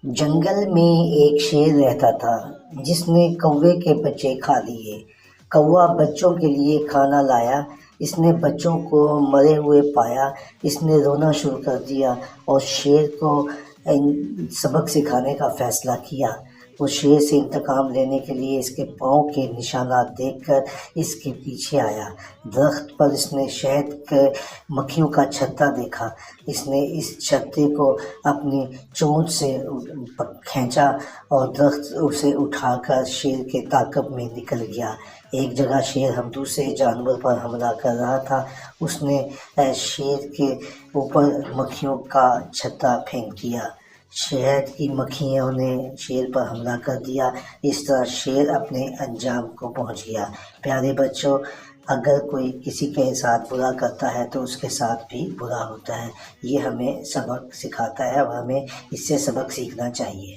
جنگل میں ایک شیر رہتا تھا جس نے کوے کے بچے کھا لیے۔ کوا بچوں کے لیے کھانا لایا، اس نے بچوں کو مرے ہوئے پایا، اس نے رونا شروع کر دیا اور شیر کو سبق سکھانے کا فیصلہ کیا۔ وہ شیر سے انتقام لینے کے لیے اس کے پاؤں کے نشانات دیکھ کر اس کے پیچھے آیا۔ درخت پر اس نے شہد کے مکھیوں کا چھتا دیکھا، اس نے اس چھتے کو اپنی چونچ سے کھینچا اور درخت اسے اٹھا کر شیر کے تعاقب میں نکل گیا۔ ایک جگہ شیر دوسرے جانور پر حملہ کر رہا تھا، اس نے شیر کے اوپر مکھیوں کا چھتا پھینک دیا، شہد کی مکھیوں نے شیر پر حملہ کر دیا۔ اس طرح شیر اپنے انجام کو پہنچ گیا۔ پیارے بچوں، اگر کوئی کسی کے ساتھ برا کرتا ہے تو اس کے ساتھ بھی برا ہوتا ہے۔ یہ ہمیں سبق سکھاتا ہے اور ہمیں اس سے سبق سیکھنا چاہیے۔